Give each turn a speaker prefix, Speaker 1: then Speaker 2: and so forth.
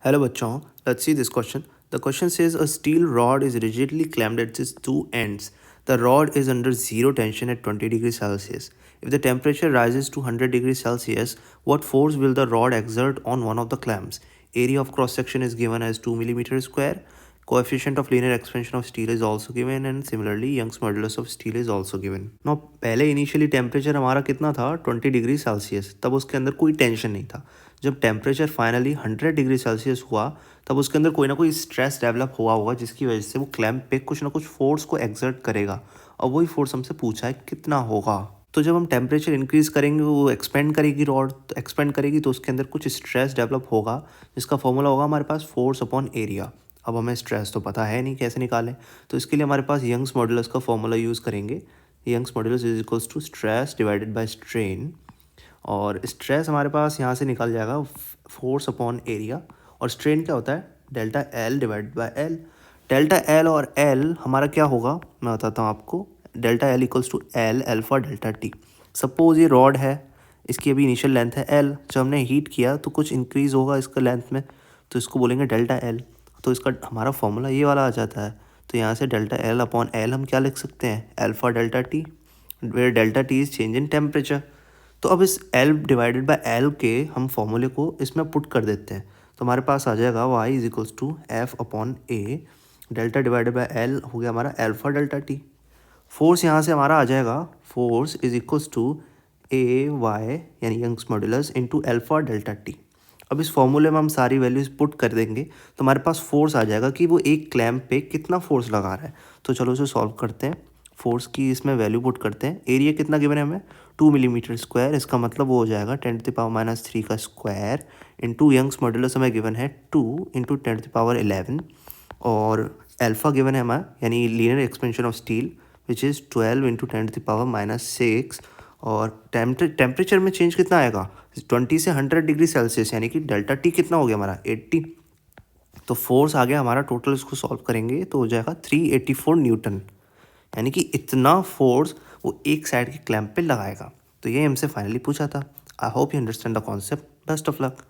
Speaker 1: Hello bachon, let's see this question. The question says a steel rod is rigidly clamped at its two ends. The rod is under zero tension at 20 degrees Celsius. If the temperature rises to 100 degrees Celsius, what force will the rod exert on one of the clamps? Area of cross section is given as 2 millimeter square. Coefficient of linear expansion of steel is also given and similarly Young's modulus of steel is also given. Now पहले initially temperature हमारा कितना था 20 degree Celsius, तब उसके अंदर कोई tension नहीं था. जब टेम्परेचर फाइनली 100 डिग्री सेल्सियस हुआ तब उसके अंदर कोई ना कोई स्ट्रेस डेवलप हुआ होगा जिसकी वजह से वो क्लैंप पे कुछ ना कुछ फोर्स को एक्सर्ट करेगा और वही फोर्स हमसे पूछा है कितना होगा. तो जब हम टेम्परेचर इंक्रीज़ करेंगे वो एक्सपेंड करेगी रॉड, तो एक्सपेंड करेगी तो उसके अंदर कुछ स्ट्रेस डेवलप होगा जिसका फॉर्मूला होगा हमारे पास फोर्स अपॉन एरिया. अब हमें स्ट्रेस तो पता है नहीं कैसे निकालें, तो इसके लिए हमारे पास यंग्स मॉडुलस का फॉर्मूला यूज़ करेंगे. Young's modulus is equals to stress divided by strain. और स्ट्रेस हमारे पास यहाँ से निकल जाएगा फोर्स अपॉन एरिया, और स्ट्रेन क्या होता है delta L divided by L. Delta L और एल हमारा क्या होगा मैं बताता हूँ आपको. Delta L equals to L alpha delta T. Suppose ये रॉड है, इसकी अभी इनिशियल लेंथ है एल, जब हमने हीट किया तो कुछ इंक्रीज़ होगा इसका लेंथ में, तो इसको बोलेंगे डेल्टा एल. तो इसका हमारा फॉर्मूला ये वाला आ जाता है. तो यहाँ से डेल्टा एल अपॉन एल हम क्या लिख सकते हैं alpha delta T, where delta T is change in temperature. तो अब इस एल डिवाइडेड बाय एल के हम फॉर्मूले को इसमें पुट कर देते हैं. तो हमारे पास आ जाएगा Y is equals to F upon A. Delta divided by L हो गया हमारा एल्फा डेल्टा टी. फोर्स यहाँ से हमारा आ जाएगा force is equals to A Y यानी Young's modulus into alpha delta T. अब इस फॉर्मूले में हम सारी वैल्यूज पुट कर देंगे तो हमारे पास फोर्स आ जाएगा कि वो एक क्लैंप पे कितना फोर्स लगा रहा है. तो चलो उसे सॉल्व करते हैं. फोर्स की इसमें वैल्यू पुट करते हैं. एरिया कितना गिवन है हमें 2 मिलीमीटर स्क्वायर. इसका मतलब वो हो जाएगा 10⁻³ का स्क्वायर इंटू यंग्स मॉडुलस हमें गिवन है 2 इंटू 10⁻11. और अल्फा गिवन है हमारा यानी linear expansion of steel which is 12 into 10⁻⁻6. और टेम्परेचर में चेंज कितना आएगा 20 से 100 डिग्री सेल्सियस, यानी कि डेल्टा टी कितना हो गया हमारा 80. तो फोर्स आ गया हमारा टोटल, इसको सॉल्व करेंगे तो हो जाएगा 384 न्यूटन. यानी कि इतना फोर्स वो एक साइड के क्लैंप पे लगाएगा. तो ये हमसे फाइनली पूछा था. I hope you understand the concept. Best of luck.